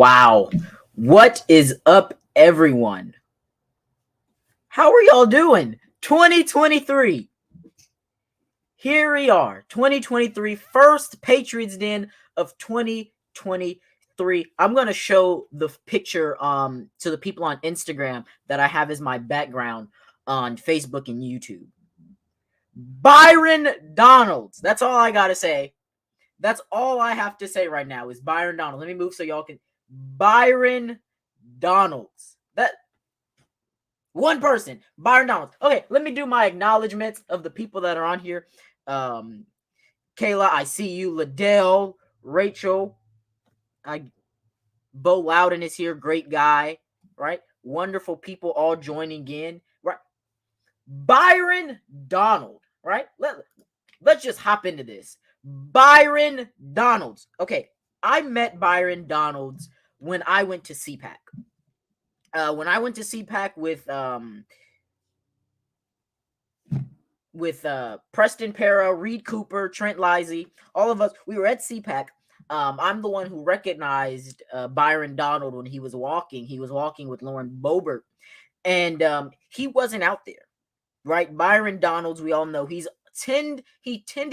Wow. What is up, everyone? How are y'all doing? 2023. Here we are, 2023, first Patriots Den of 2023. I'm going to show the picture to the people on Instagram that I have as my background on Facebook and YouTube. Byron Donalds. That's all I got to say. That's all I have to say right now is Byron Donalds. Let me move so y'all can. Byron Donalds. That one person, Byron Donalds. Okay, let me do my acknowledgments of the people that are on here. Kayla, I see you. Liddell, Rachel, Bo Loudon is here. Great guy, right? Wonderful people all joining in, right? Byron Donald, right? Let's just hop into this. Byron Donalds. Okay, I met Byron Donalds when I went to CPAC. When I went to CPAC with Preston Para, Reed Cooper, Trent Lisey, all of us, we were at CPAC. I'm the one who recognized Byron Donald when he was walking. He was walking with Lauren Boebert, and he wasn't out there, right? Byron Donalds, we all know, he tended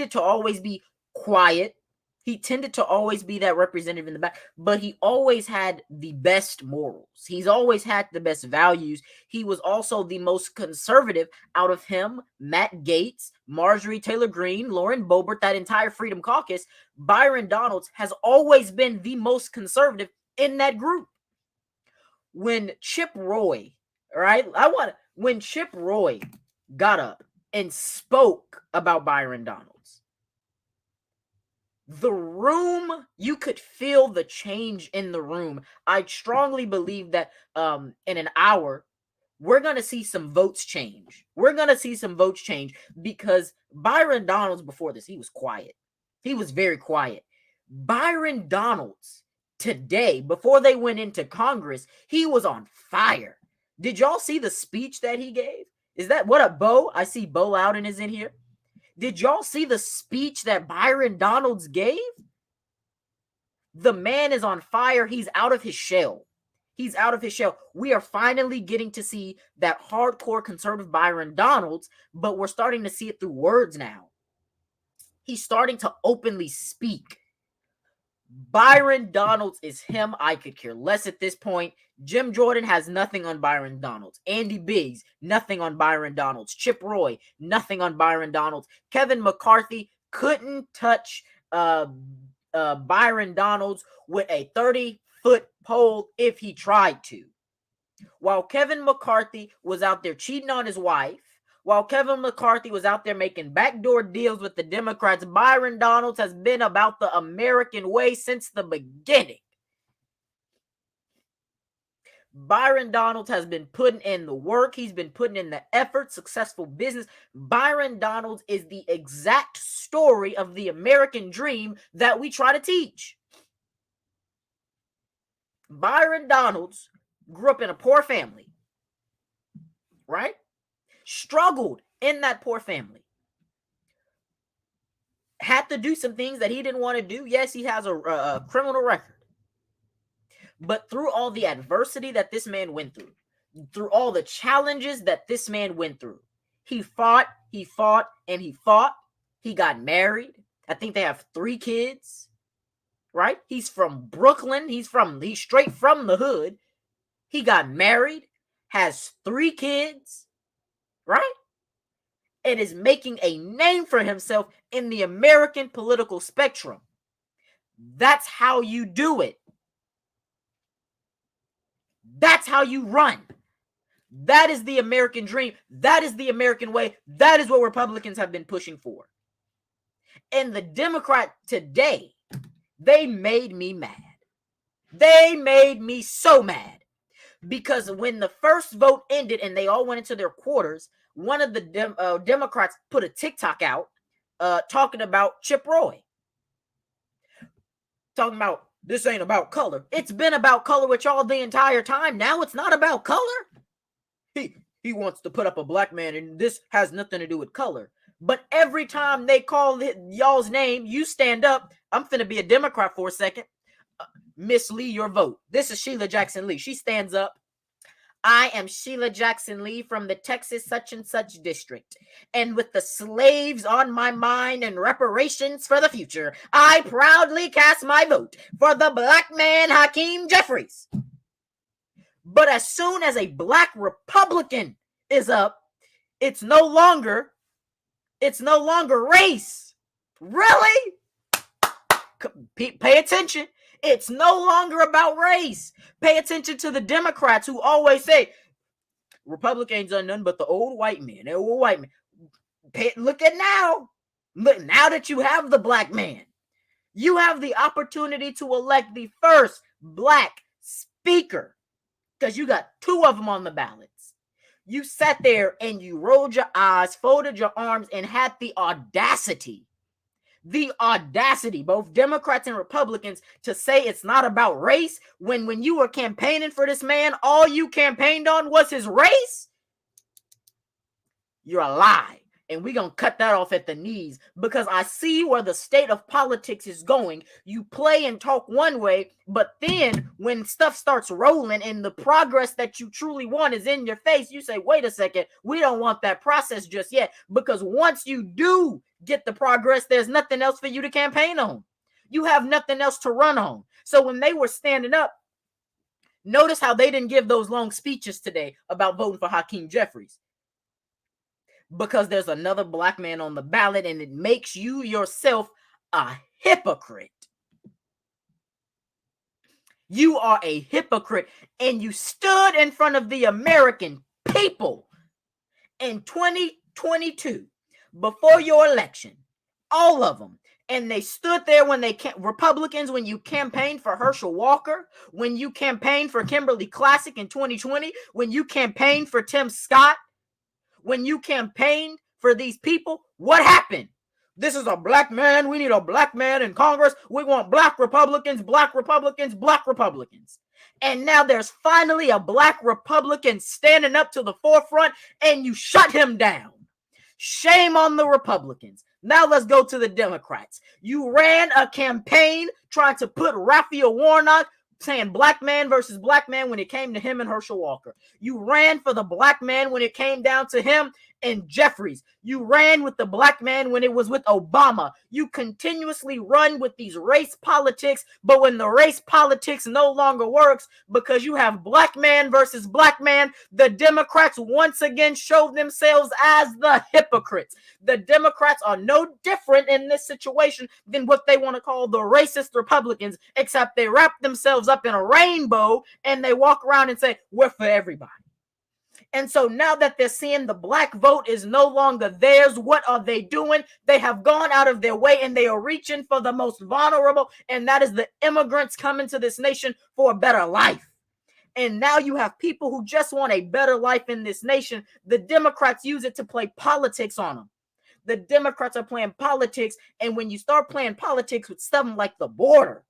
to always be quiet. He tended to always be that representative in the back, but he always had the best morals. He's always had the best values. He was also the most conservative out of him, Matt Gaetz, Marjorie Taylor Greene, Lauren Boebert, that entire Freedom Caucus. Byron Donalds has always been the most conservative in that group. When Chip Roy, right? When Chip Roy got up and spoke about Byron Donalds, the room, you could feel the change in the room. I strongly believe that in an hour, we're going to see some votes change. We're going to see some votes change because Byron Donalds, before this, he was quiet. He was very quiet. Byron Donalds, today, before they went into Congress, he was on fire. Did y'all see the speech that he gave? Is that, what up, Bo? I see Bo Loudon is in here. Did y'all see the speech that Byron Donalds gave? The man is on fire. He's out of his shell. He's out of his shell. We are finally getting to see that hardcore conservative Byron Donalds, but we're starting to see it through words now. He's starting to openly speak. Byron Donalds is him. I could care less at this point. Jim Jordan has nothing on Byron Donalds. Andy Biggs, nothing on Byron Donalds. Chip Roy, nothing on Byron Donalds. Kevin McCarthy couldn't touch Byron Donalds with a 30-foot pole if he tried to. While Kevin McCarthy was out there cheating on his wife, while Kevin McCarthy was out there making backdoor deals with the Democrats, Byron Donalds has been about the American way since the beginning. Byron Donalds has been putting in the work. He's been putting in the effort, successful business. Byron Donalds is the exact story of the American dream that we try to teach. Byron Donalds grew up in a poor family, right? Struggled in that poor family. Had to do some things that he didn't want to do. Yes, he has a criminal record. But through all the adversity that this man went through all the challenges that this man went through, he fought, and he fought. He got married. I think they have 3 kids, right? He's from Brooklyn. He's straight from the hood. He got married, has 3 kids, right? And is making a name for himself in the American political spectrum. That's how you do it. That's how you run. That is the American dream. That is the American way. That is what Republicans have been pushing for. And the Democrat today, they made me mad. They made me so mad. Because when the first vote ended and they all went into their quarters, one of the Democrats put a TikTok out talking about Chip Roy. Talking about, this ain't about color. It's been about color with y'all the entire time. Now it's not about color. He wants to put up a black man, and this has nothing to do with color. But every time they call y'all's name, you stand up. I'm finna be a Democrat for a second. Miss Lee your vote. This is Sheila Jackson Lee. She stands up. I am Sheila Jackson Lee from the Texas such and such district. And with the slaves on my mind and reparations for the future, I proudly cast my vote for the black man Hakeem Jeffries. But as soon as a black Republican is up, it's no longer race. Really? Pay attention. It's no longer about race. Pay attention to the Democrats who always say Republicans are none but the old white men. They're old white men. Look at now. Look, now that you have the black man, you have the opportunity to elect the first black speaker because you got two of them on the ballots. You sat there and you rolled your eyes, folded your arms, and had the audacity, both Democrats and Republicans, to say it's not about race when you were campaigning for this man, all you campaigned on was his race. You're a lie. And we're going to cut that off at the knees because I see where the state of politics is going. You play and talk one way, but then when stuff starts rolling and the progress that you truly want is in your face, you say, wait a second, we don't want that process just yet. Because once you do get the progress, there's nothing else for you to campaign on. You have nothing else to run on. So when they were standing up, notice how they didn't give those long speeches today about voting for Hakeem Jeffries. Because there's another black man on the ballot and it makes you yourself a hypocrite. You are a hypocrite and you stood in front of the American people in 2022 before your election, all of them. And they stood there when Republicans, when you campaigned for Herschel Walker, when you campaigned for Kimberly Classic in 2020, when you campaigned for Tim Scott, when you campaigned for these people, what happened? This is a black man. We need a black man in Congress. We want black Republicans, black Republicans, black Republicans. And now there's finally a black Republican standing up to the forefront and you shut him down. Shame on the Republicans. Now let's go to the Democrats. You ran a campaign trying to put Raphael Warnock, saying black man versus black man when it came to him and Herschel Walker. You ran for the black man when it came down to him and Jeffries. You ran with the black man when it was with Obama. You continuously run with these race politics, but when the race politics no longer works because you have black man versus black man, the Democrats once again show themselves as the hypocrites. The Democrats are no different in this situation than what they want to call the racist Republicans, except they wrap themselves up in a rainbow and they walk around and say, we're for everybody. And so now that they're seeing the black vote is no longer theirs, what are they doing? They have gone out of their way and they are reaching for the most vulnerable, and that is the immigrants coming to this nation for a better life. And now you have people who just want a better life in this nation. The Democrats use it to play politics on them. The Democrats are playing politics, and when you start playing politics with something like the border,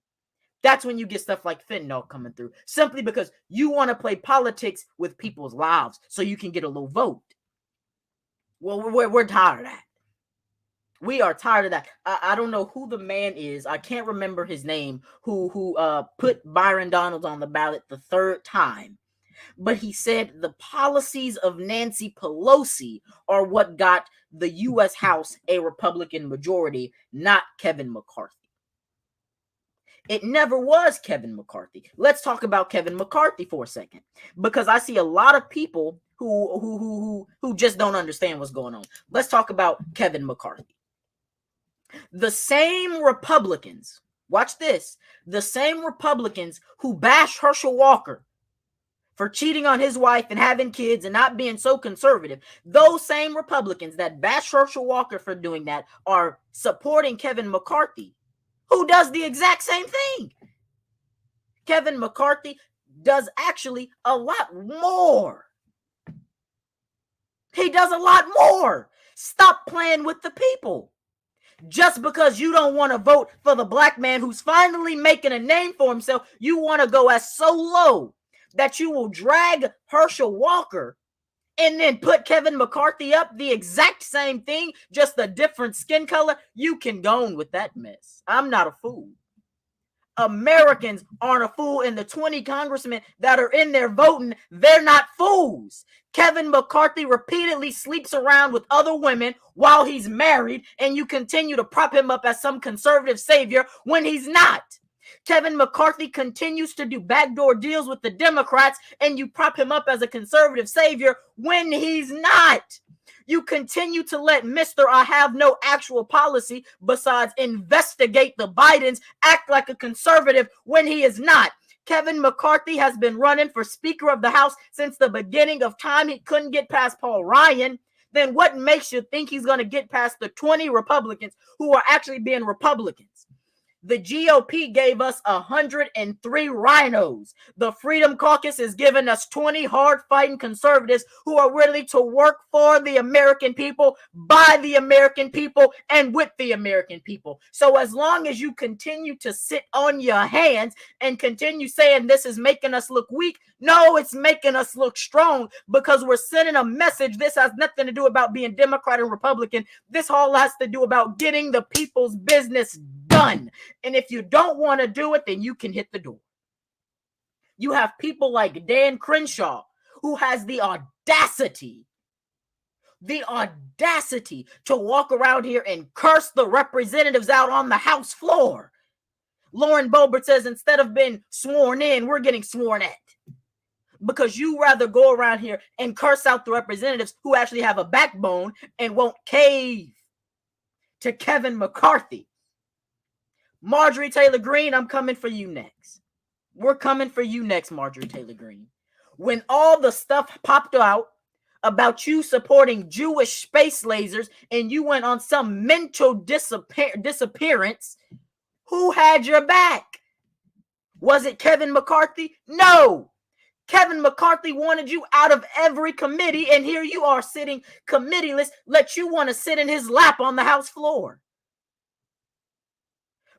that's when you get stuff like fentanyl coming through, simply because you want to play politics with people's lives so you can get a little vote. Well, we're tired of that. We are tired of that. I don't know who the man is. I can't remember his name, who put Byron Donalds on the ballot the third time. But he said the policies of Nancy Pelosi are what got the U.S. House a Republican majority, not Kevin McCarthy. It never was Kevin McCarthy. Let's talk about Kevin McCarthy for a second, because I see a lot of people who just don't understand what's going on. Let's talk about Kevin McCarthy. The same Republicans, watch this, the same Republicans who bash Herschel Walker for cheating on his wife and having kids and not being so conservative, those same Republicans that bash Herschel Walker for doing that are supporting Kevin McCarthy, who does the exact same thing. Kevin McCarthy does actually a lot more. He does a lot more. Stop playing with the people. Just because you don't want to vote for the black man who's finally making a name for himself, you want to go as so low that you will drag Herschel Walker and then put Kevin McCarthy up, the exact same thing, just a different skin color. You can go on with that mess. I'm not a fool. Americans aren't a fool, and the 20 congressmen that are in there voting, they're not fools. Kevin McCarthy repeatedly sleeps around with other women while he's married, and you continue to prop him up as some conservative savior when he's not. Kevin McCarthy continues to do backdoor deals with the Democrats, and you prop him up as a conservative savior when he's not. You continue to let Mr. I have no actual policy besides investigate the Bidens act like a conservative when he is not. Kevin McCarthy has been running for Speaker of the House since the beginning of time. He couldn't get past Paul Ryan. Then what makes you think he's going to get past the 20 Republicans who are actually being Republicans? The GOP gave us 103 rhinos. The Freedom Caucus has given us 20 hard-fighting conservatives who are ready to work for the American people, by the American people, and with the American people. So as long as you continue to sit on your hands and continue saying this is making us look weak, no, it's making us look strong, because we're sending a message. This has nothing to do about being Democrat and Republican. This all has to do about getting the people's business done. And if you don't want to do it, then you can hit the door. You have people like Dan Crenshaw, who has the audacity to walk around here and curse the representatives out on the House floor. Lauren Boebert says instead of being sworn in, we're getting sworn at. Because you rather go around here and curse out the representatives who actually have a backbone and won't cave to Kevin McCarthy. Marjorie Taylor Greene, I'm coming for you next. We're coming for you next, Marjorie Taylor Greene. When all the stuff popped out about you supporting Jewish space lasers and you went on some mental disappearance, who had your back? Was it Kevin McCarthy? No. Kevin McCarthy wanted you out of every committee, and here you are sitting committeeless, let you want to sit in his lap on the House floor.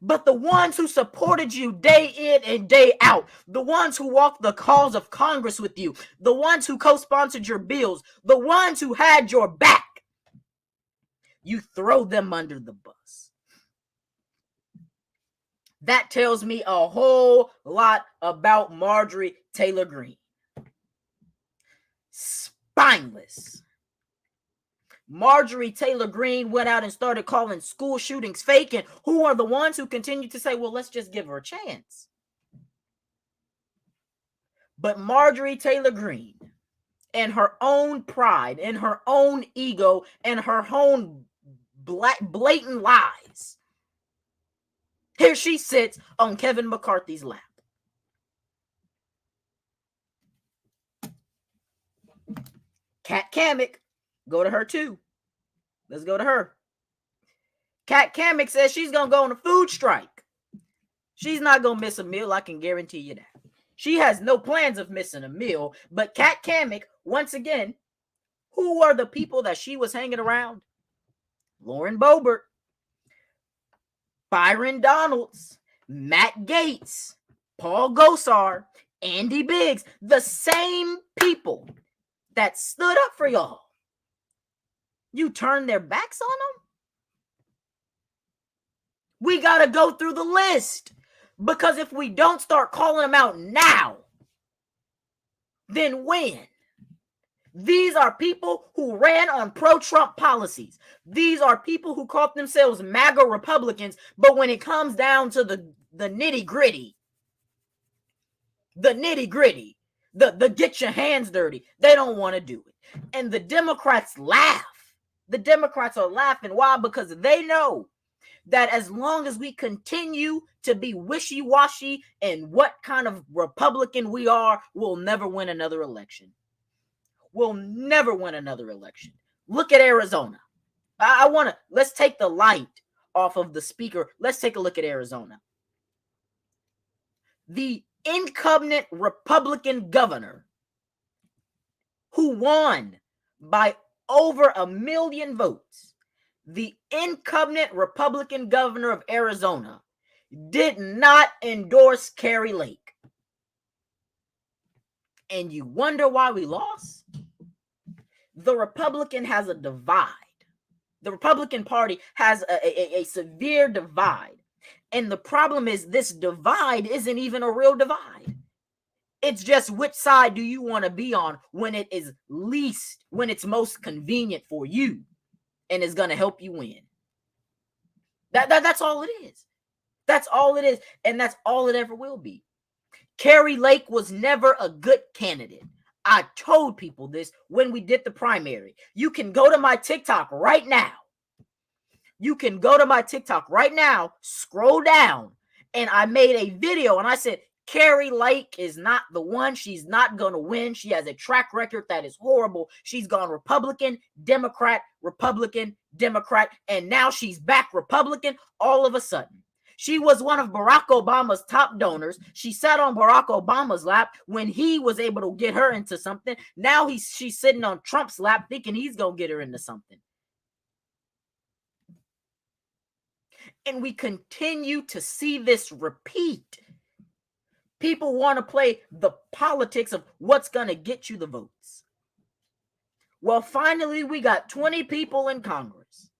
But the ones who supported you day in and day out, the ones who walked the halls of Congress with you, the ones who co-sponsored your bills, the ones who had your back, you throw them under the bus. That tells me a whole lot about Marjorie Taylor Greene. Spineless. Marjorie Taylor Greene went out and started calling school shootings fake, and who are the ones who continue to say, well, let's just give her a chance? But Marjorie Taylor Greene, and her own pride, and her own ego, and her own blatant lies, here she sits on Kevin McCarthy's lap. Kat Kamik, go to her too. Let's go to her. Kat Kamik says she's going to go on a food strike. She's not going to miss a meal, I can guarantee you that. She has no plans of missing a meal, but Kat Kamik, once again, who are the people that she was hanging around? Lauren Boebert, Byron Donalds, Matt Gaetz, Paul Gosar, Andy Biggs, the same people that stood up for y'all. You turn their backs on them? We got to go through the list, because if we don't start calling them out now, then when? These are people who ran on pro-Trump policies. These are people who called themselves MAGA Republicans, but when it comes down to the nitty-gritty, the get your hands dirty, they don't want to do it. And the Democrats laugh. The Democrats are laughing. Why? Because they know that as long as we continue to be wishy-washy and what kind of Republican we are, we'll never win another election. We'll never win another election. Look at Arizona. Let's take the light off of the speaker. Let's take a look at Arizona. The incumbent Republican governor, who won by over 1 million votes, the incumbent Republican governor of Arizona, did not endorse Kari Lake. And you wonder why we lost? The Republican has a divide. The Republican Party has a severe divide. And the problem is this divide isn't even a real divide. It's just which side do you want to be on when it is least, when it's most convenient for you and is going to help you win. That's all it is. That's all it is. And that's all it ever will be. Kari Lake was never a good candidate. I told people this when we did the primary. You can go to my TikTok right now. You can go to my TikTok right now, scroll down, and I made a video and I said, Kari Lake is not the one. She's not going to win. She has a track record that is horrible. She's gone Republican, Democrat, and now she's back Republican all of a sudden. She was one of Barack Obama's top donors. She sat on Barack Obama's lap when he was able to get her into something. Now she's sitting on Trump's lap thinking he's going to get her into something. And we continue to see this repeat. People want to play the politics of what's going to get you the votes. Well, finally, we got 20 people in Congress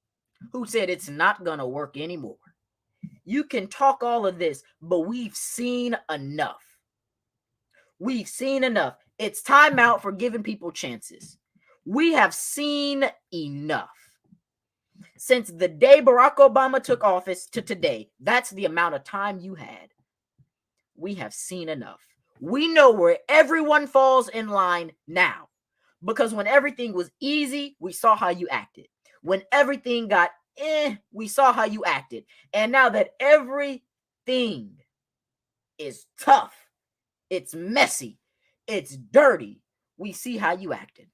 who said it's not going to work anymore. You can talk all of this, but we've seen enough. We've seen enough. It's time out for giving people chances. We have seen enough. Since the day Barack Obama took office to today, that's the amount of time you had. We have seen enough. We know where everyone falls in line now. Because when everything was easy, we saw how you acted. When everything got we saw how you acted. And now that everything is tough, it's messy, it's dirty, we see how you acted.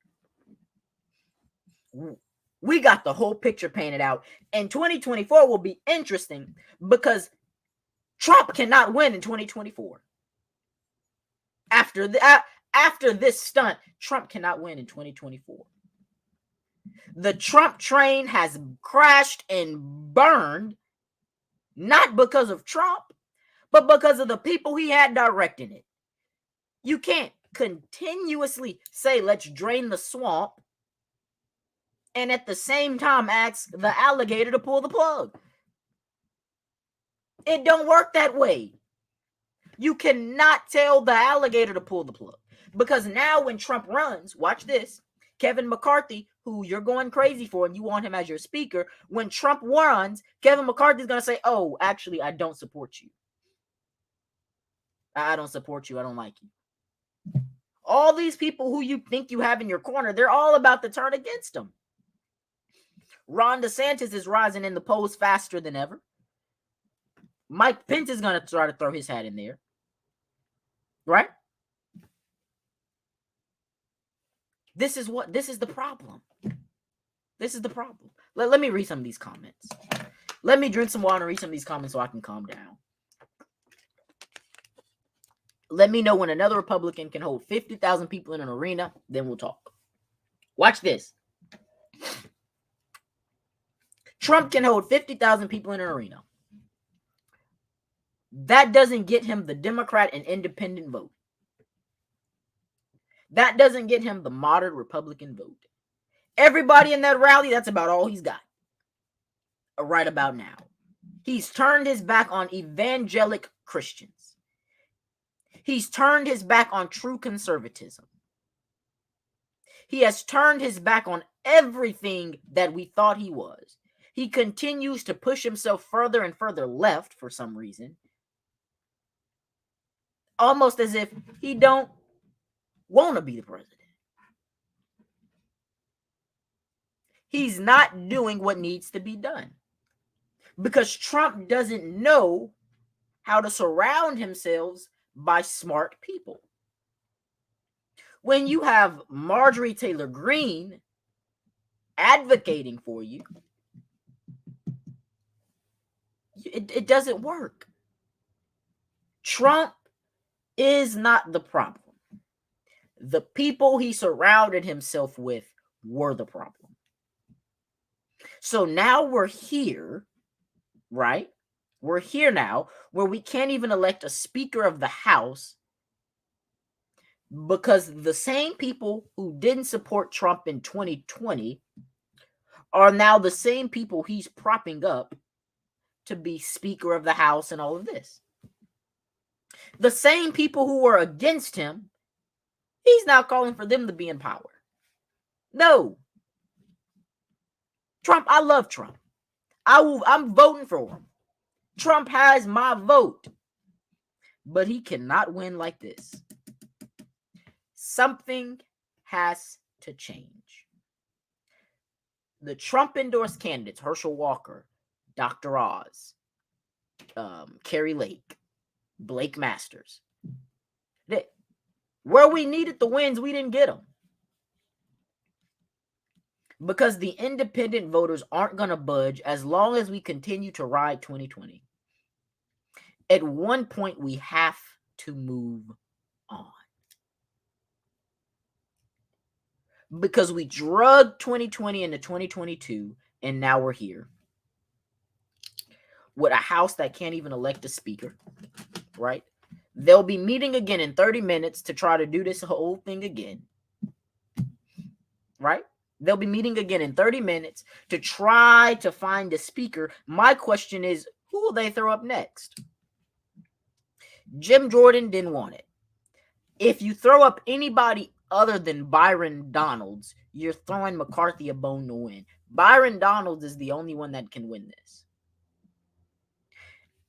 We got the whole picture painted out. And 2024 will be interesting because Trump cannot win in 2024. After this stunt, Trump cannot win in 2024. The Trump train has crashed and burned, not because of Trump, but because of the people he had directing it. You can't continuously say, let's drain the swamp, and at the same time ask the alligator to pull the plug. It don't work that way. You cannot tell the alligator to pull the plug. Because now when Trump runs, watch this, Kevin McCarthy, who you're going crazy for and you want him as your speaker, when Trump runs, Kevin McCarthy's going to say, oh, actually, I don't support you. I don't support you. I don't like you. All these people who you think you have in your corner, they're all about to turn against him. Ron DeSantis is rising in the polls faster than ever. Mike Pence is going to try to throw his hat in there. Right? This is the problem. This is the problem. Let me read some of these comments. Let me drink some water and read some of these comments so I can calm down. Let me know when another Republican can hold 50,000 people in an arena, then we'll talk. Watch this. Trump can hold 50,000 people in an arena. That doesn't get him the Democrat and independent vote. That doesn't get him the moderate Republican vote. Everybody in that rally, that's about all he's got. Right about now. He's turned his back on evangelic Christians. He's turned his back on true conservatism. He has turned his back on everything that we thought he was. He continues to push himself further and further left for some reason. Almost as if he don't want to be the president. He's not doing what needs to be done. Because Trump doesn't know how to surround himself by smart people. When you have Marjorie Taylor Greene advocating for you, it doesn't work. Trump is not the problem. The people he surrounded himself with were the problem. So now we're here, right? We're here now where we can't even elect a Speaker of the House because the same people who didn't support Trump in 2020 are now the same people he's propping up to be Speaker of the House and all of this. The same people who were against him, he's now calling for them to be in power. No. Trump, I love Trump. I'm voting for him. Trump has my vote. But he cannot win like this. Something has to change. The Trump-endorsed candidates, Herschel Walker, Dr. Oz, Carrie Lake, Blake Masters. Where we needed the wins, we didn't get them. Because the independent voters aren't going to budge as long as we continue to ride 2020. At one point, we have to move on. Because we drug 2020 into 2022, and now we're here. With a House that can't even elect a speaker, right? They'll be meeting again in 30 minutes to try to do this whole thing again, right? They'll be meeting again in 30 minutes to try to find a speaker. My question is, who will they throw up next? Jim Jordan didn't want it. If you throw up anybody other than Byron Donalds, you're throwing McCarthy a bone to win. Byron Donalds is the only one that can win this.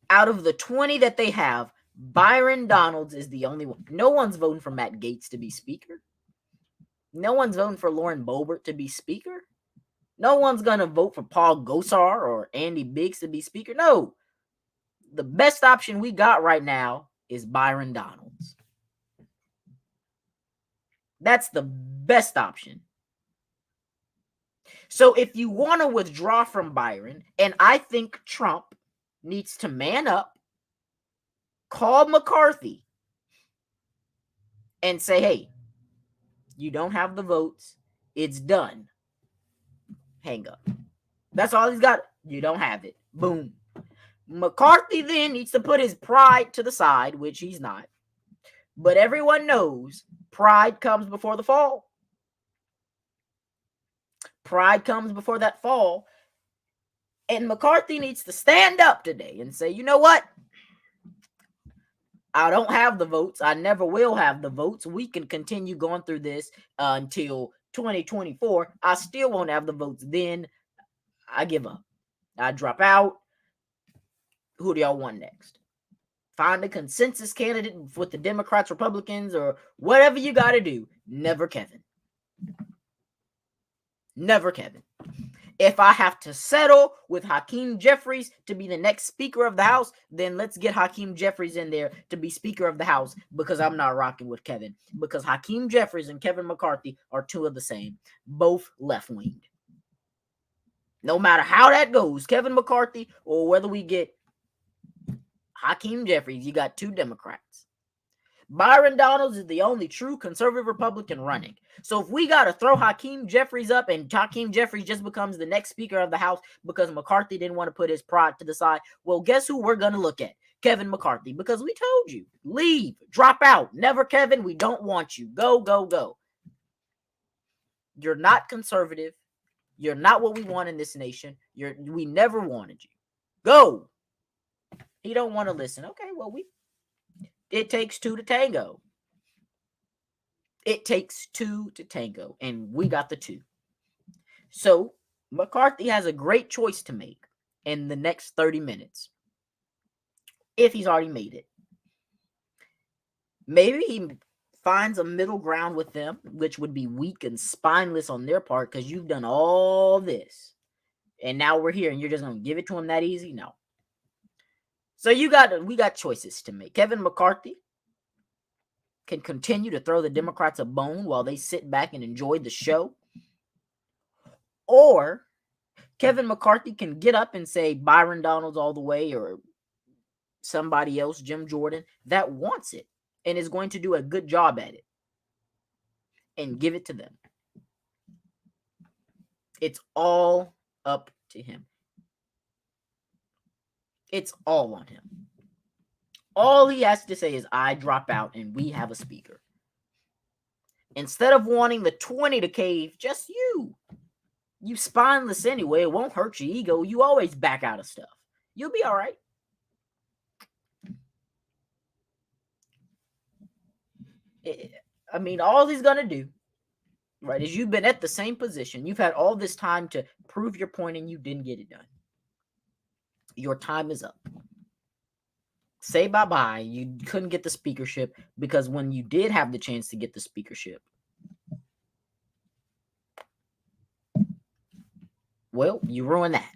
Out of the 20 that they have, Byron Donalds is the only one. No one's voting for Matt Gaetz to be speaker. No one's voting for Lauren Boebert to be speaker. No one's going to vote for Paul Gosar or Andy Biggs to be speaker. No. The best option we got right now is Byron Donalds. That's the best option. So if you want to withdraw from Byron, and I think Trump needs to man up, call McCarthy, and say, hey, you don't have the votes. It's done. Hang up. That's all he's got. You don't have it. Boom. McCarthy then needs to put his pride to the side, which he's not. But everyone knows pride comes before the fall. Pride comes before that fall. And McCarthy needs to stand up today and say, you know what? I don't have the votes. I never will have the votes. We can continue going through this until 2024. I still won't have the votes. Then I give up. I drop out. Who do y'all want next? Find a consensus candidate with the Democrats, Republicans, or whatever you got to do. Never Kevin. Never Kevin. If I have to settle with Hakeem Jeffries to be the next Speaker of the House, then let's get Hakeem Jeffries in there to be Speaker of the House, because I'm not rocking with Kevin. Because Hakeem Jeffries and Kevin McCarthy are two of the same, both left-winged. No matter how that goes, Kevin McCarthy or whether we get Hakeem Jeffries, you got two Democrats. Byron Donalds is the only true conservative Republican running. So if we got to throw Hakeem Jeffries up and Hakeem Jeffries just becomes the next Speaker of the House because McCarthy didn't want to put his pride to the side, well, guess who we're going to look at? Kevin McCarthy. Because we told you, leave, drop out. Never Kevin, we don't want you. Go, go, go. You're not conservative. You're not what we want in this nation. We never wanted you. Go. He don't want to listen. Okay, well, it takes two to tango. It takes two to tango, and we got the two. So McCarthy has a great choice to make in the next 30 minutes, if he's already made it. Maybe he finds a middle ground with them, which would be weak and spineless on their part, because you've done all this, and now we're here, and you're just going to give it to him that easy? No. So we got choices to make. Kevin McCarthy can continue to throw the Democrats a bone while they sit back and enjoy the show. Or Kevin McCarthy can get up and say Byron Donalds all the way, or somebody else, Jim Jordan, that wants it and is going to do a good job at it, and give it to them. It's all up to him. It's all on him. All he has to say is, I drop out and we have a speaker. Instead of wanting the 20 to cave, just you. You spineless anyway. It won't hurt your ego. You always back out of stuff. You'll be all right. I mean, all he's going to do, right, is you've been at the same position. You've had all this time to prove your point and you didn't get it done. Your time is up. Say bye-bye. You couldn't get the speakership because when you did have the chance to get the speakership, well, you ruined that.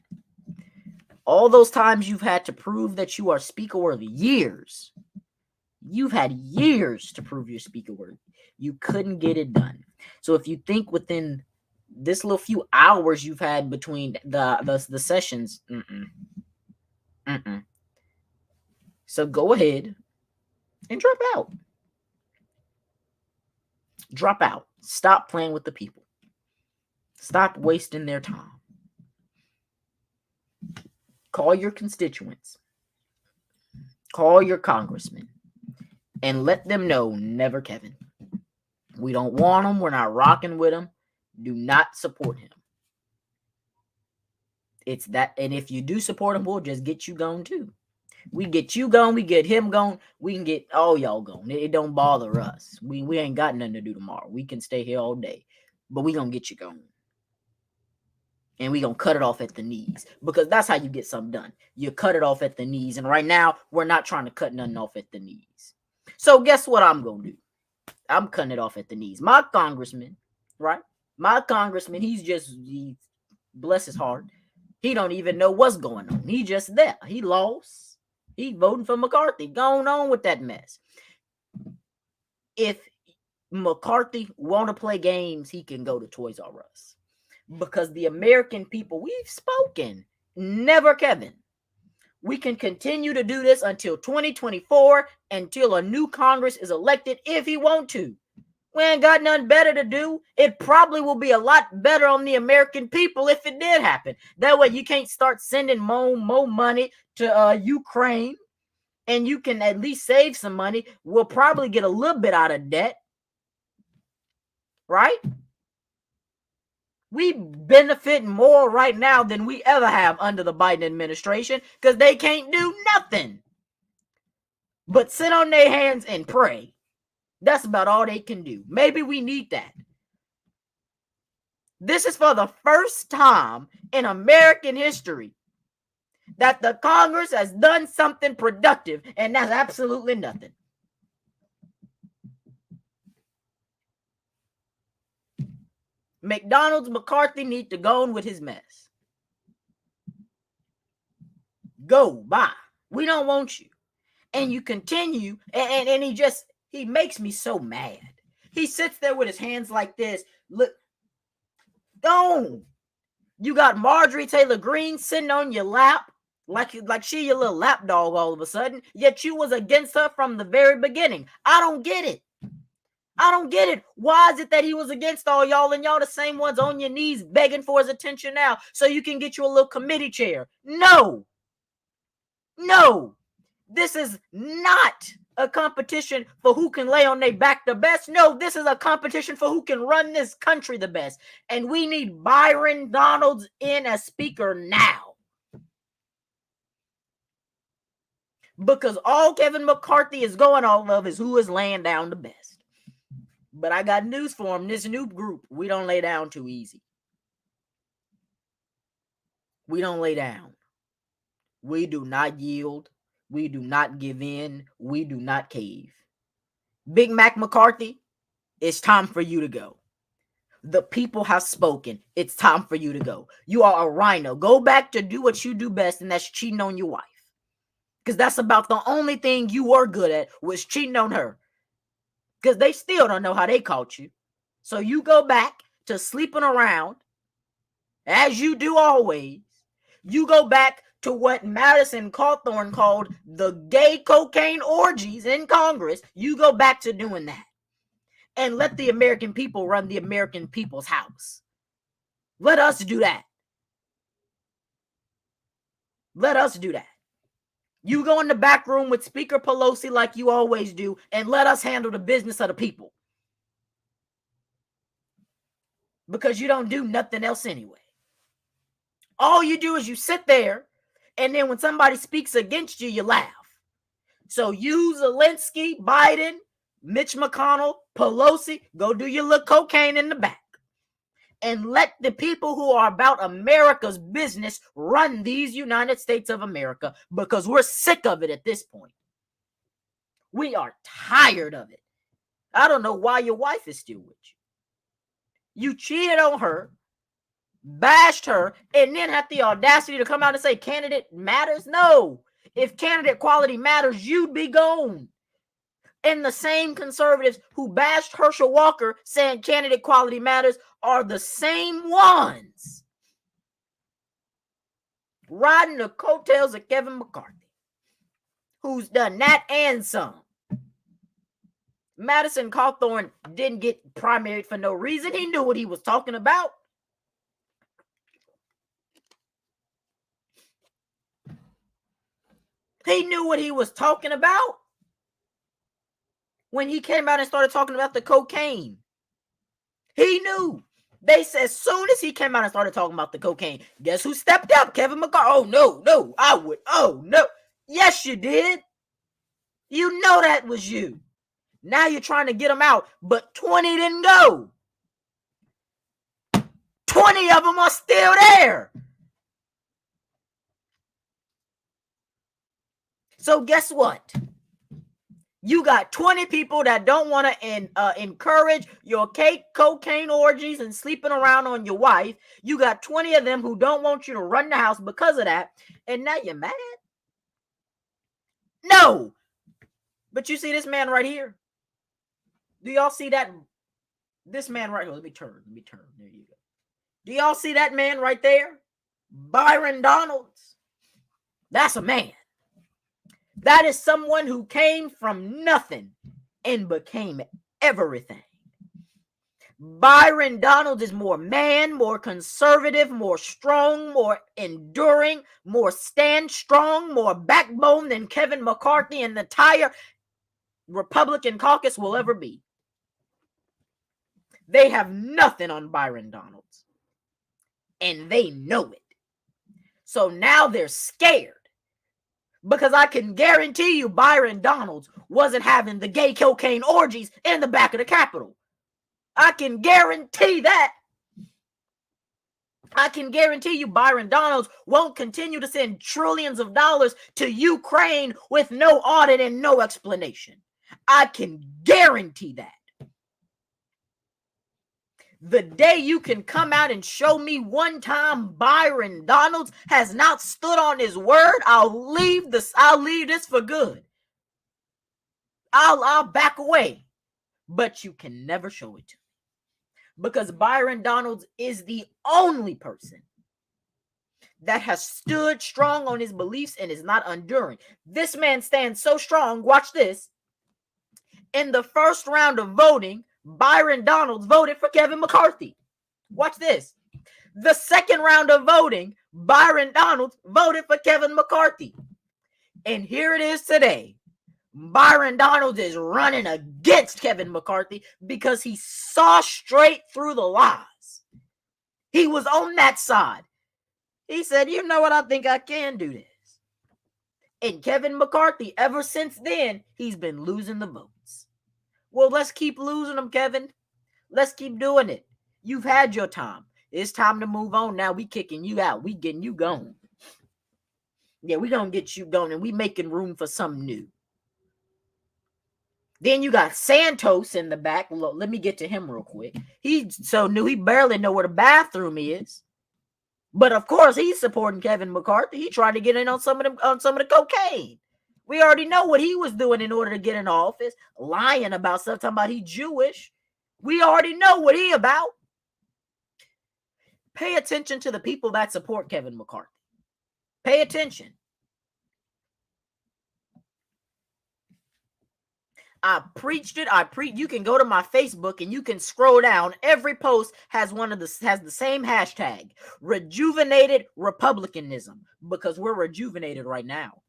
All those times you've had to prove that you are speaker worthy, years. You've had years to prove you're speaker worthy. You couldn't get it done. So if you think within this little few hours you've had between the sessions, so go ahead and drop out. Drop out. Stop playing with the people. Stop wasting their time. Call your constituents. Call your congressman. And let them know, never Kevin. We don't want him. We're not rocking with him. Do not support him. It's that. And if you do support him, we'll just get you gone too. We get you gone. We get him gone. We can get all y'all gone. It don't bother us. We ain't got nothing to do tomorrow. We can stay here all day. But we going to get you gone. And we going to cut it off at the knees. Because that's how you get something done. You cut it off at the knees. And right now, we're not trying to cut nothing off at the knees. So guess what I'm going to do? I'm cutting it off at the knees. My congressman, right? My congressman, he bless his heart. He don't even know what's going on. He just there. He lost. He voting for McCarthy. Going on with that mess. If McCarthy want to play games, he can go to Toys R Us. Because the American people, we've spoken. Never Kevin. We can continue to do this until 2024, until a new Congress is elected if he want to. We ain't got nothing better to do. It probably will be a lot better on the American people if it did happen. That way you can't start sending more money to Ukraine, and you can at least save some money. We'll probably get a little bit out of debt, right? We benefit more right now than we ever have under the Biden administration because they can't do nothing but sit on their hands and pray. That's about all they can do. Maybe we need that. This is for the first time in American history that the Congress has done something productive, and that's absolutely nothing. McDonald's McCarthy need to go on with his mess. Go, bye. We don't want you. And you continue, and he makes me so mad. He sits there with his hands like this. Look, don't. You got Marjorie Taylor Greene sitting on your lap like she your little lap dog all of a sudden, yet you was against her from the very beginning. I don't get it. Why is it that he was against all y'all and y'all the same ones on your knees begging for his attention now so you can get you a little committee chair? No. This is not a competition for who can lay on their back the best. No, this is a competition for who can run this country the best. And we need Byron Donalds in as speaker now. Because all Kevin McCarthy is going off of is who is laying down the best. But I got news for him. This new group, we don't lay down too easy. We don't lay down. We do not yield. We do not give in. We do not cave. Big Mac McCarthy, it's time for you to go. The people have spoken. It's time for you to go. You are a rhino. Go back to do what you do best, and that's cheating on your wife. Because that's about the only thing you were good at was cheating on her. Because they still don't know how they caught you. So you go back to sleeping around, as you do always. You go back to what Madison Cawthorn called the gay cocaine orgies in Congress. You go back to doing that. And let the American people run the American people's house. Let us do that. Let us do that. You go in the back room with Speaker Pelosi like you always do, and let us handle the business of the people. Because you don't do nothing else anyway. All you do is you sit there And then when somebody speaks against you, you laugh. So you, Zelensky, Biden, Mitch McConnell, Pelosi, go do your little cocaine in the back. And let the people who are about America's business run these United States of America, because we're sick of it at this point. We are tired of it. I don't know why your wife is still with you. You cheated on her, bashed her, and then had the audacity to come out and say candidate matters? No. If candidate quality matters, you'd be gone. And the same conservatives who bashed Herschel Walker saying candidate quality matters are the same ones riding the coattails of Kevin McCarthy, who's done that and some. Madison Cawthorn didn't get primaried for no reason. He knew what he was talking about. He knew what he was talking about when he came out and started talking about the cocaine. He knew. They said as soon as he came out and started talking about the cocaine, guess who stepped up? Kevin McCarthy. Oh, no, I would. Oh, no. Yes, you did. You know that was you. Now you're trying to get them out, but 20 didn't go. 20 of them are still there. So guess what? You got 20 people that don't want to encourage your cocaine orgies and sleeping around on your wife. You got 20 of them who don't want you to run the house because of that. And now you're mad? No. But you see this man right here? Do y'all see that? This man right here. Let me turn. There you go. Do y'all see that man right there? Byron Donalds. That's a man. That is someone who came from nothing and became everything. Byron Donalds is more man, more conservative, more strong, more enduring, more stand strong, more backbone than Kevin McCarthy and the entire Republican caucus will ever be. They have nothing on Byron Donalds, and they know it. So now they're scared. Because I can guarantee you Byron Donalds wasn't having the gay cocaine orgies in the back of the Capitol. I can guarantee that. I can guarantee you Byron Donalds won't continue to send trillions of dollars to Ukraine with no audit and no explanation. I can guarantee that. The day you can come out and show me one time Byron Donalds has not stood on his word, I'll leave this for good. I'll back away. But you can never show it to me. Because Byron Donalds is the only person that has stood strong on his beliefs and is not enduring. This man stands so strong, watch this. In the first round of voting, Byron Donalds voted for Kevin McCarthy. Watch this. The second round of voting, Byron Donalds voted for Kevin McCarthy. And here it is today. Byron Donalds is running against Kevin McCarthy because he saw straight through the lies. He was on that side. He said, you know what, I think I can do this. And Kevin McCarthy, ever since then, he's been losing the votes. Well, let's keep losing them, Kevin. Let's keep doing it. You've had your time. It's time to move on. Now we kicking you out. We getting you gone. Yeah, we gonna get you going, and we making room for something new. Then you got Santos in the back. Look, let me get to him real quick. He's so new, he barely know where the bathroom is. But of course, he's supporting Kevin McCarthy. He tried to get in on some of the cocaine. We already know what he was doing in order to get in office, lying about stuff, talking about he Jewish. We already know what he about. Pay attention to the people that support Kevin McCarthy. Pay attention. I preached it. You can go to my Facebook and you can scroll down. Every post has the same hashtag, rejuvenated republicanism, because we're rejuvenated right now.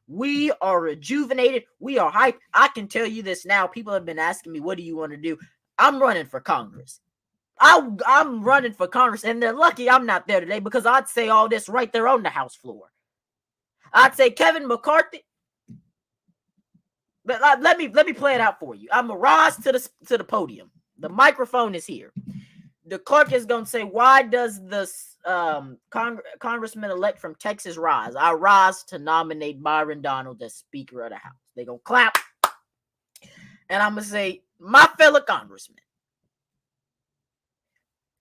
We are rejuvenated. We are hyped. I can tell you this now. People have been asking me, what do you want to do? I'm running for Congress. I'm running for Congress, and they're lucky I'm not there today because I'd say all this right there on the House floor. I'd say Kevin McCarthy. But let me play it out for you. I'm gonna rise to the podium. The microphone is here. The clerk is gonna say, "Why does this Congressman-elect from Texas rise?" I rise to nominate Byron Donald as Speaker of the House. They gonna clap, and I'm gonna say, "My fellow congressman,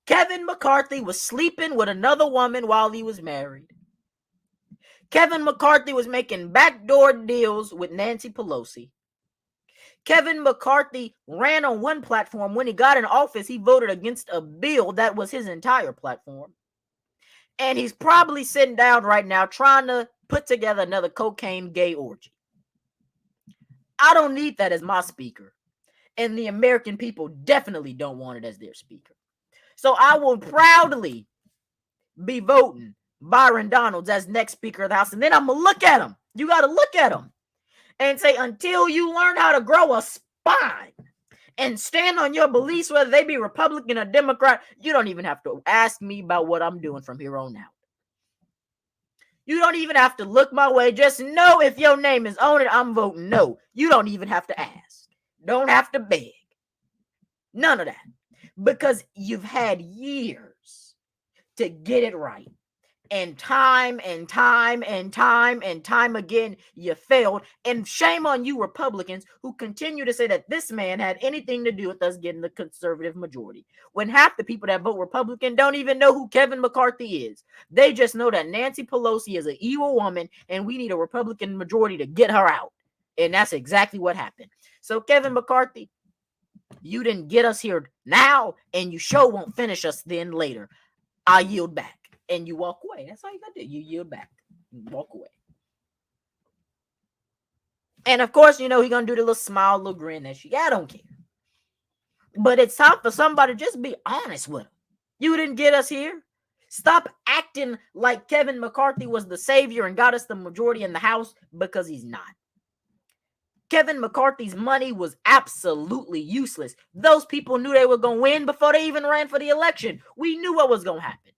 Kevin McCarthy was sleeping with another woman while he was married. Kevin McCarthy was making backdoor deals with Nancy Pelosi. Kevin McCarthy ran on one platform. When he got in office, he voted against a bill that was his entire platform. And he's probably sitting down right now trying to put together another cocaine gay orgy. I don't need that as my speaker. And the American people definitely don't want it as their speaker. So I will proudly be voting Byron Donalds as next Speaker of the House. And then I'm going to look at him. You got to look at him and say, until you learn how to grow a spine and stand on your beliefs, whether they be Republican or Democrat, you don't even have to ask me about what I'm doing from here on out. You don't even have to look my way. Just know if your name is on it, I'm voting no. You don't even have to ask. Don't have to beg. None of that. Because you've had years to get it right. And time again, you failed. And shame on you Republicans who continue to say that this man had anything to do with us getting the conservative majority. When half the people that vote Republican don't even know who Kevin McCarthy is. They just know that Nancy Pelosi is an evil woman and we need a Republican majority to get her out. And that's exactly what happened. So Kevin McCarthy, you didn't get us here now and you sure won't finish us then later. I yield back. And you walk away. That's all you gotta do. You yield back. You walk away. And of course, you know, he's gonna do the little smile, little grin that she. I don't care. But it's time for somebody to just be honest with him. You didn't get us here. Stop acting like Kevin McCarthy was the savior and got us the majority in the House, because he's not. Kevin McCarthy's money was absolutely useless. Those people knew they were going to win before they even ran for the election. We knew what was going to happen.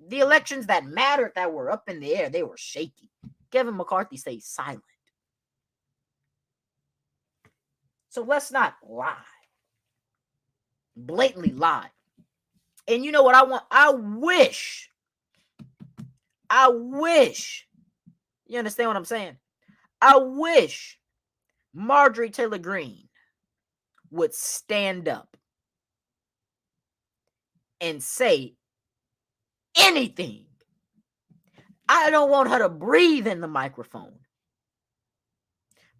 The elections that mattered, that were up in the air, they were shaky. Kevin McCarthy stayed silent. So let's not lie. Blatantly lie. And you know what I want? I wish. You understand what I'm saying? I wish Marjorie Taylor Greene would stand up and say anything. I don't want her to breathe in the microphone.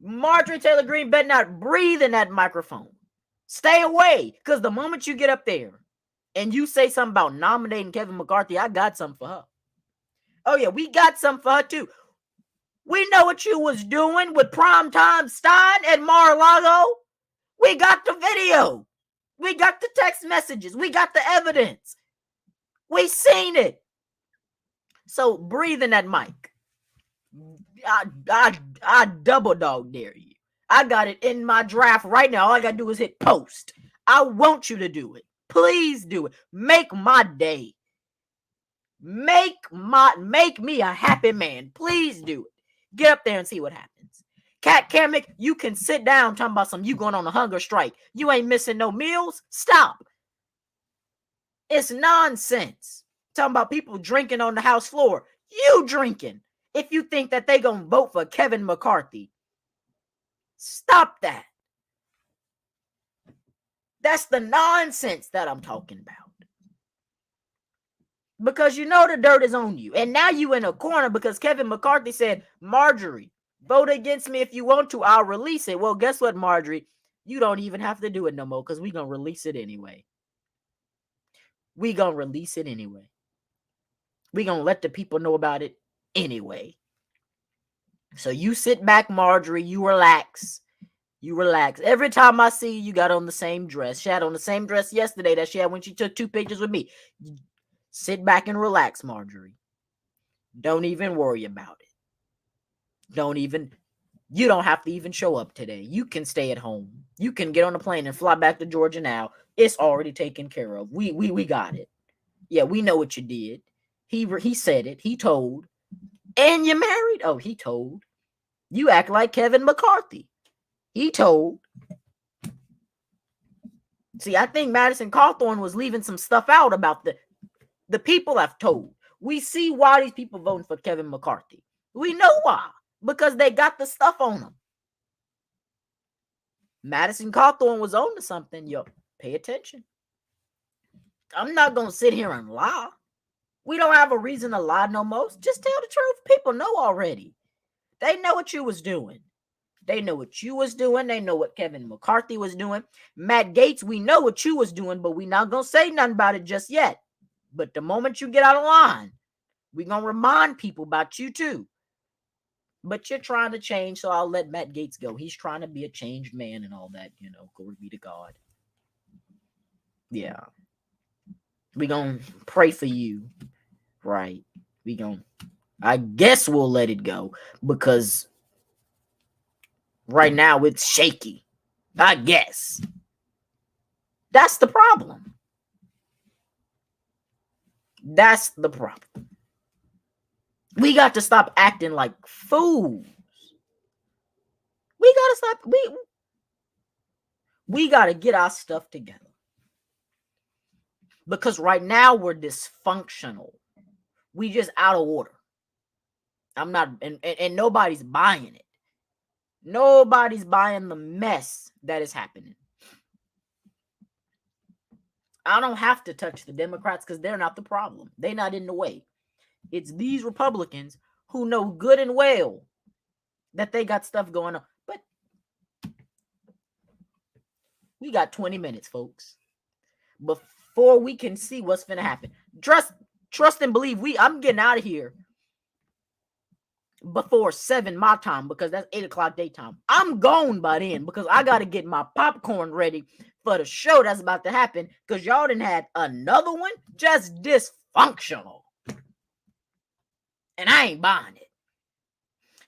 Marjorie Taylor Greene better not breathe in that microphone. Stay away, because the moment you get up there and you say something about nominating Kevin McCarthy, I got something for her. Oh yeah, we got something for her too. We know what you was doing with Primetime Stein at Mar-a-Lago. We got the video. We got the text messages. We got the evidence. We seen it. So breathe in that mic. I double dog dare you. I got it in my draft right now. All I gotta do is hit post. I want you to do it. Please do it. Make my day. Make me a happy man. Please do it. Get up there and see what happens. Kat Kamek, you can sit down talking about you going on a hunger strike. You ain't missing no meals. Stop. It's nonsense. Talking about people drinking on the House floor. You drinking. If you think that they gonna vote for Kevin McCarthy. Stop that. That's the nonsense that I'm talking about. Because you know the dirt is on you. And now you in a corner because Kevin McCarthy said, Marjorie, vote against me if you want to. I'll release it. Well, guess what, Marjorie? You don't even have to do it no more because we're going to release it anyway. We're going to release it anyway. We're going to let the people know about it anyway. So you sit back, Marjorie. You relax. You relax. Every time I see you, you got on the same dress. She had on the same dress yesterday that she had when she took 2 pictures with me. Sit back and relax, Marjorie. Don't even worry about it. You don't have to even show up today. You can stay at home. You can get on a plane and fly back to Georgia now. It's already taken care of. We got it. Yeah, we know what you did. He said it. He told. And you married? Oh, he told. You act like Kevin McCarthy. He told. See, I think Madison Cawthorn was leaving some stuff out about the people have told. We see why these people voting for Kevin McCarthy. We know why. Because they got the stuff on them. Madison Cawthorn was on to something. Yo, pay attention. I'm not going to sit here and lie. We don't have a reason to lie no more. Just tell the truth. People know already. They know what you was doing. They know what you was doing. They know what Kevin McCarthy was doing. Matt Gaetz, we know what you was doing, but we not going to say nothing about it just yet. But the moment you get out of line, we going to remind people about you too. But you're trying to change, so I'll let Matt Gaetz go. He's trying to be a changed man and all that, glory be to God. Yeah. We going to pray for you, right? I guess we'll let it go because right now it's shaky. I guess. That's the problem. That's the problem. We got to stop acting like fools. We got to stop. We got to get our stuff together. Because right now we're dysfunctional. We just out of order. I'm not, and nobody's buying it. Nobody's buying the mess that is happening. I don't have to touch the Democrats because they're not the problem. They're not in the way. It's these Republicans who know good and well that they got stuff going on. But we got 20 minutes, folks, before we can see what's going to happen. Trust and believe. I'm getting out of here before 7 my time because that's 8 o'clock daytime. I'm gone by then because I got to get my popcorn ready for the show that's about to happen because y'all done had another one just dysfunctional. And I ain't buying it.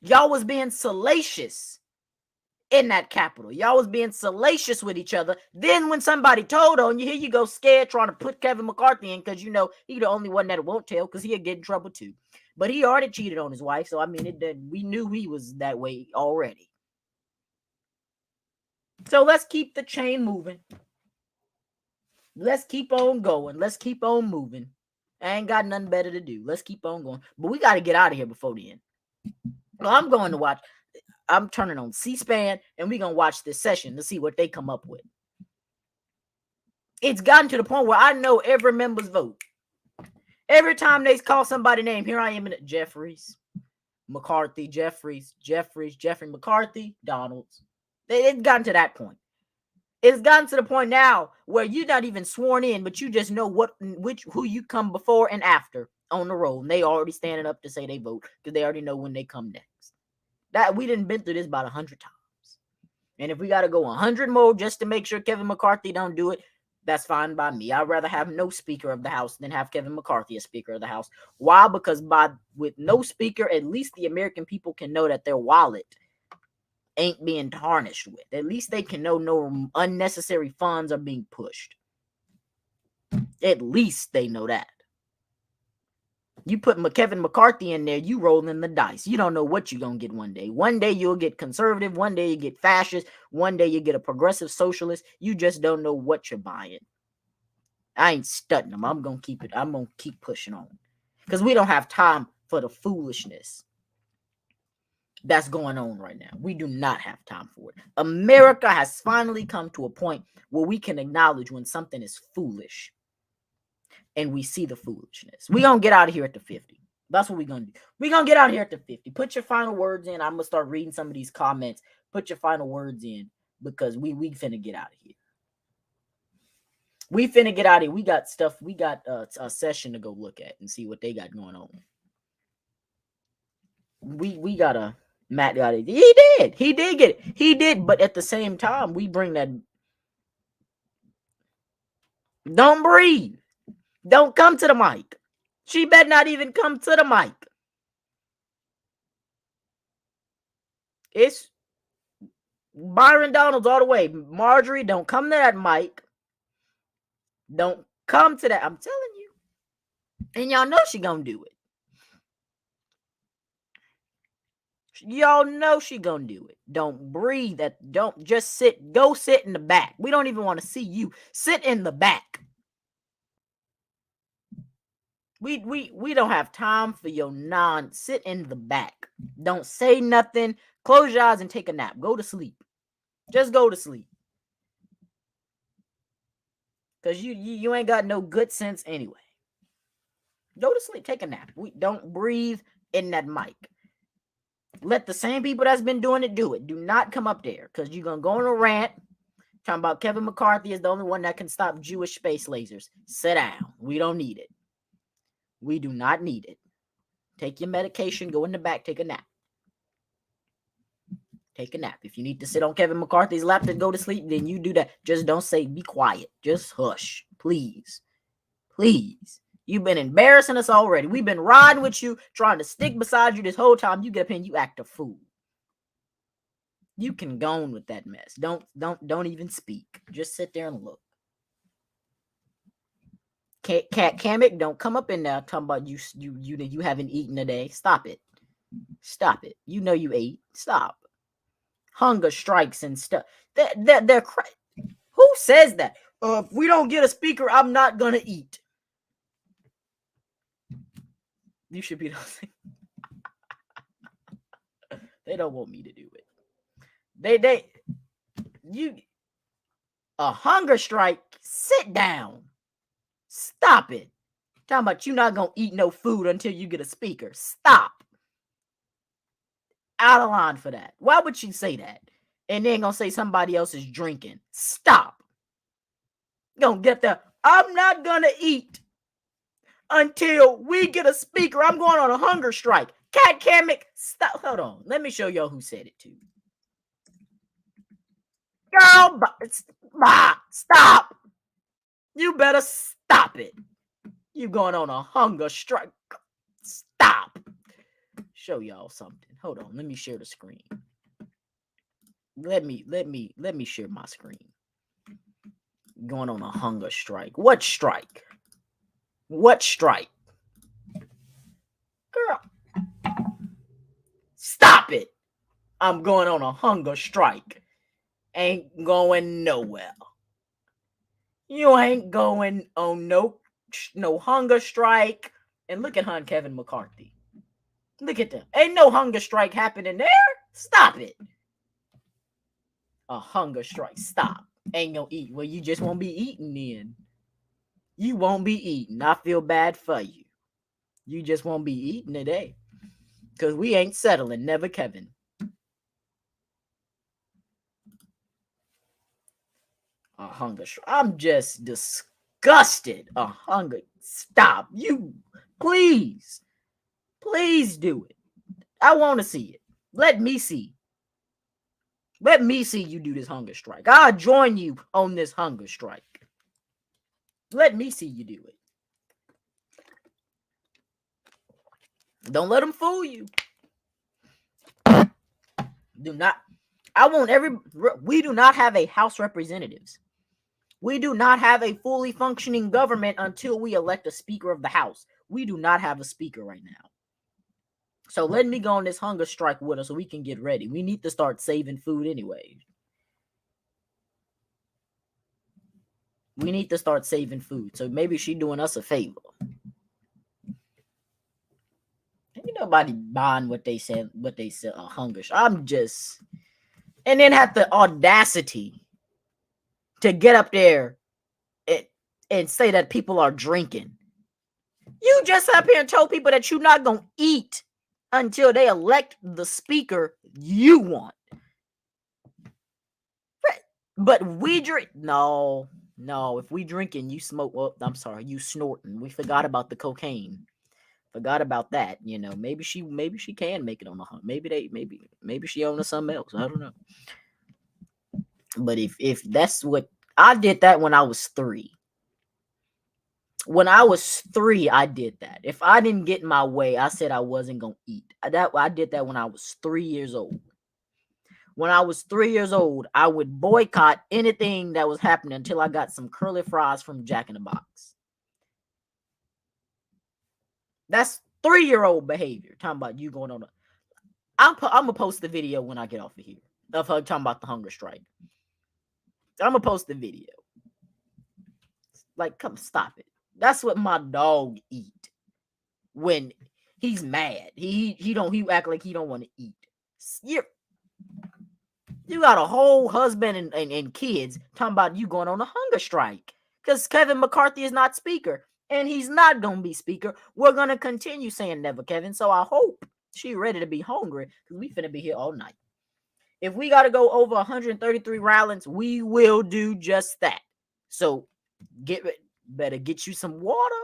Y'all was being salacious in that Capitol. Y'all was being salacious with each other. Then when somebody told on you, here you go scared trying to put Kevin McCarthy in because he the only one that won't tell because he'll get in trouble too. But he already cheated on his wife, so I mean, we knew he was that way already. So let's keep the chain moving. Let's keep on going. Let's keep on moving. I ain't got nothing better to do. Let's keep on going. But we got to get out of here before the end. Well, I'm going to watch. I'm turning on C-SPAN, and we're going to watch this session to see what they come up with. It's gotten to the point where I know every member's vote. Every time they call somebody's name, here I am in it. Jeffries, McCarthy, Jeffrey McCarthy, Donalds. It's gotten to that point. It's gotten to the point now where you're not even sworn in, but you just know who you come before and after on the roll. And they already standing up to say they vote because they already know when they come next. That we didn't been through this about 100 times. And if we got to go 100 more just to make sure Kevin McCarthy don't do it, that's fine by me. I'd rather have no Speaker of the House than have Kevin McCarthy as Speaker of the House. Why? Because with no Speaker, at least the American people can know that their wallet ain't being tarnished with. At least they can know no unnecessary funds are being pushed. At least they know that. You put Kevin McCarthy in there, you rolling the dice. You don't know what you're going to get one day. One day you'll get conservative. One day you get fascist. One day you get a progressive socialist. You just don't know what you're buying. I ain't studying them. I'm going to keep it. I'm going to keep pushing on. Because we don't have time for the foolishness that's going on right now. We do not have time for it. America has finally come to a point where we can acknowledge when something is foolish. And we see the foolishness. We're going to get out of here at the 50. That's what we're going to do. We're going to get out of here at the 50. Put your final words in. I'm going to start reading some of these comments. Put your final words in because we finna get out of here. We finna get out of here. We got stuff. We got a session to go look at and see what they got going on. We got a Matt got it. He did get it. He did, but at the same time, we bring that. Don't breathe. Don't come to the mic. She better not even come to the mic. It's Byron Donalds all the way. Marjorie, don't come to that mic. Don't come to that. I'm telling you. And y'all know she gonna do it. Y'all know she gonna do it. Don't breathe. Don't just sit. Go sit in the back. We don't even want to see you. Sit in the back. We don't have time for your sit in the back. Don't say nothing. Close your eyes and take a nap. Go to sleep. Just go to sleep. Cause you ain't got no good sense anyway. Go to sleep. Take a nap. We don't breathe in that mic. Let the same people that's been doing it do it. Do not come up there because you're going to go on a rant talking about Kevin McCarthy is the only one that can stop Jewish space lasers. Sit down. We don't need it. We do not need it. Take your medication. Go in the back. Take a nap. Take a nap. If you need to sit on Kevin McCarthy's lap to go to sleep, then you do that. Just don't say, be quiet. Just hush. Please. Please. You've been embarrassing us already. We've been riding with you, trying to stick beside you this whole time. You get up here and you act a fool. You can go on with that mess. Don't even speak. Just sit there and look. Cat Kamek, don't come up in there talking about you haven't eaten today. Stop it. Stop it. You know you ate. Stop. Hunger strikes and stuff. They're who says that? If we don't get a speaker, I'm not gonna eat. You should be they don't want me to do it. A hunger strike. Sit down. Stop it. Talking about you not gonna eat no food until you get a speaker. Stop. Out of line for that. Why would you say that? And then gonna say somebody else is drinking. Stop. Gonna get there. I'm not gonna eat until we get a speaker. I'm going on a hunger strike. Cat Kamek, stop. Hold on. Let me show y'all who said it too. Girl, stop. You better stop it. You going on a hunger strike. Stop. Show y'all something. Hold on. Let me share the screen. Let me share my screen. Going on a hunger strike. What strike? What strike? Girl. Stop it. I'm going on a hunger strike. Ain't going nowhere. You ain't going on no hunger strike. And look at her and Kevin McCarthy. Look at them. Ain't no hunger strike happening there. Stop it. A hunger strike. Stop. Ain't gonna eat. Well, you just won't be eating then. You won't be eating. I feel bad for you. You just won't be eating today. Because we ain't settling. Never Kevin. A hunger strike. I'm just disgusted. A hunger. Stop. You. Please. Please do it. I want to see it. Let me see. Let me see you do this hunger strike. I'll join you on this hunger strike. Let me see you do it. Don't let them fool you. Do not. We do not have a House Representatives. We do not have a fully functioning government until we elect a Speaker of the House. We do not have a Speaker right now. So let me go on this hunger strike with us so we can get ready. We need to start saving food anyway. We need to start saving food. So maybe she's doing us a favor. Ain't nobody buying what they said, a hunger strike. I'm just... And then have the audacity to get up there and say that people are drinking. You just up here and told people that you're not going to eat until they elect the speaker you want. But we drink. No. If we drinking, you smoke. Well, I'm sorry, you snorting. We forgot about the cocaine. Forgot about that. You know, maybe she can make it on the hunt. Maybe she owns something else. I don't know. But if that's what I did, that when I was 3. When I was 3, I did that. If I didn't get my way, I said I wasn't gonna eat. I did that when I was 3 years old. When I was 3 years old, I would boycott anything that was happening until I got some curly fries from Jack in the Box. That's 3-year-old behavior. Talking about you going on I'm gonna post the video when I get off of here of her talking about the hunger strike. I'm gonna post the video. Like, come stop it. That's what my dog eat when he's mad. He act like he don't want to eat. You got a whole husband and kids talking about you going on a hunger strike because Kevin McCarthy is not speaker and he's not gonna be speaker. We're gonna continue saying never, Kevin. So I hope she ready to be hungry because we finna be here all night. If we got to go over 133 rounds, we will do just that. So better get you some water.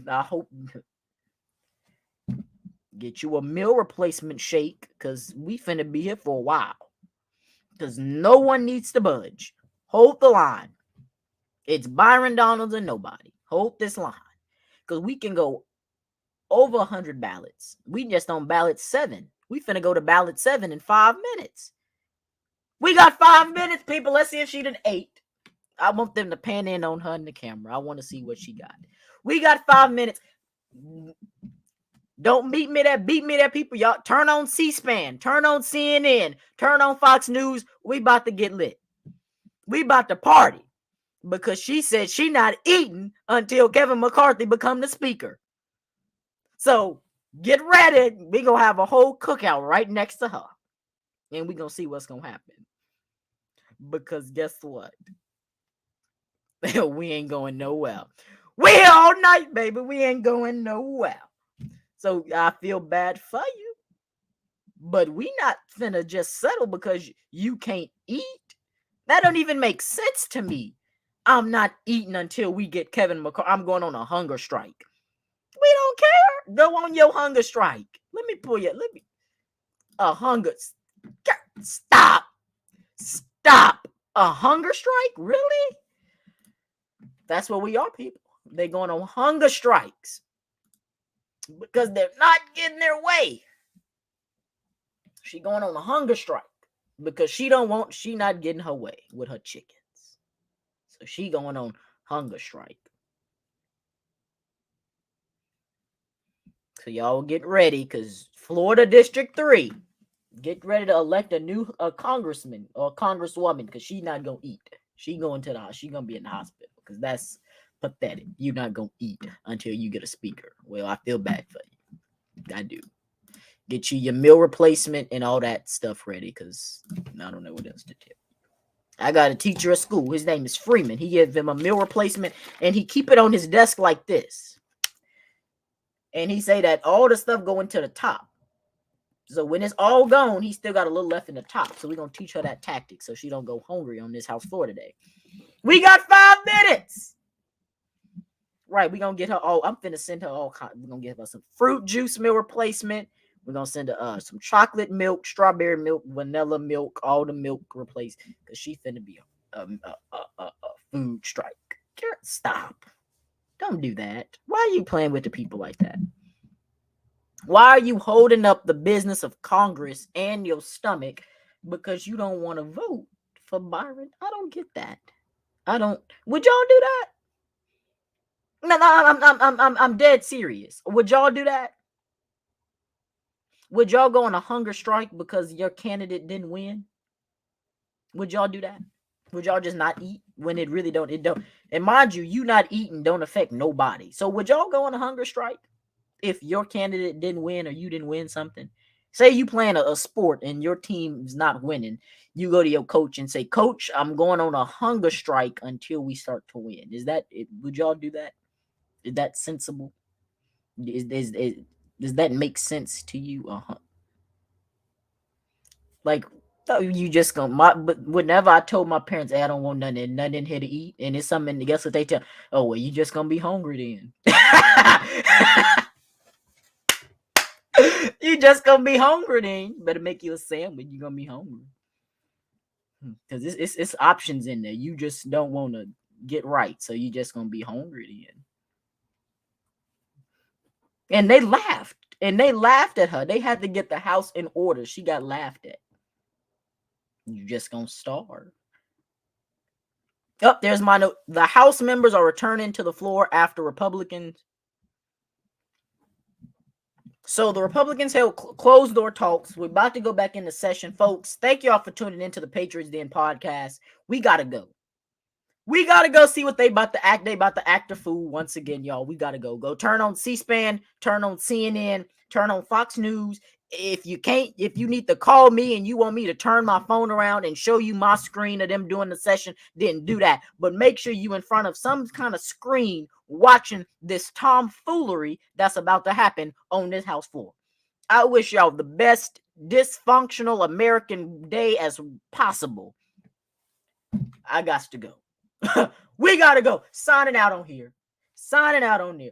I hope get you a meal replacement shake because we finna be here for a while. Because no one needs to budge. Hold the line. It's Byron Donalds and nobody. Hold this line. Because we can go over 100 ballots. We just on ballot 7. We finna go to ballot 7 in 5 minutes. We got 5 minutes, people. Let's see if she did 8. I want them to pan in on her in the camera. I want to see what she got. We got 5 minutes. Don't beat me there, people. Y'all turn on C-SPAN, turn on CNN, turn on Fox News. We about to get lit. We about to party because she said she not eating until Kevin McCarthy become the speaker. So get ready. We gonna have a whole cookout right next to her, and we gonna see what's gonna happen. Because guess what? We ain't going nowhere. We here all night, baby. We ain't going nowhere. So I feel bad for you. But we not finna just settle because you can't eat. That don't even make sense to me. I'm not eating until we get Kevin McCarthy. I'm going on a hunger strike. We don't care. Go on your hunger strike. Let me pull you. A hunger. Stop. A hunger strike? Really? That's what we are, people. They're going on hunger strikes because they're not getting their way. She going on a hunger strike because she not getting her way with her chickens. So she going on hunger strike. So y'all get ready because Florida District 3, get ready to elect a new congressman or congresswoman because she not going to eat. She going to the hospital. She going to be in the hospital because that's pathetic. You're not going to eat until you get a speaker. Well, I feel bad for you. I do. Get you your meal replacement and all that stuff ready because I don't know what else to tell you. I got a teacher at school. His name is Freeman. He gave him a meal replacement and he keep it on his desk like this. And he say that all the stuff going to the top. So when it's all gone, he still got a little left in the top. So we're going to teach her that tactic so she don't go hungry on this house floor today. We got 5 minutes. Right, we're going to get her all. I'm finna send her all. We're going to give her some fruit juice meal replacement. We're going to send her some chocolate milk, strawberry milk, vanilla milk, all the milk replaced. Because she finna be a food strike. Stop. Don't do that. Why are you playing with the people like that? Why are you holding up the business of Congress and your stomach because you don't want to vote for Byron? I don't get that. I don't. Would y'all do that? No, I'm dead serious. Would y'all do that? Would y'all go on a hunger strike because your candidate didn't win? Would y'all do that? Would y'all just not eat when it really don't? It don't. And mind you not eating don't affect nobody. So would y'all go on a hunger strike if your candidate didn't win or you didn't win something? Say you playing a sport and your team's not winning. You go to your coach and say, "Coach, I'm going on a hunger strike until we start to win." Is that it? Would y'all do that? Is that sensible? Does that make sense to you? Like, you just gonna but whenever I told my parents, hey, I don't want nothing in here to eat, and it's something, guess what they tell? Oh, well, you just gonna be hungry then. You just gonna be hungry then. Better make you a sandwich. You're gonna be hungry. Because it's options in there. You just don't want to get right. So you just gonna be hungry then. And they laughed. And they laughed at her. They had to get the house in order. She got laughed at. You just gonna starve. Oh, there's my note. The House members are returning to the floor after Republicans So the Republicans held closed door talks. We're about to go back into session, folks. Thank y'all for tuning into the Patriots Den podcast. We gotta go. We gotta go see what they about to act. They about to act a fool once again, y'all. We gotta go. Go turn on C-SPAN, turn on CNN, turn on Fox News. If you need to call me and you want me to turn my phone around and show you my screen of them doing the session, then do that. But make sure you in front of some kind of screen watching this tomfoolery that's about to happen on this house floor. I wish y'all the best dysfunctional American day as possible. I got to go. We gotta go. Signing out on here. Signing out on there.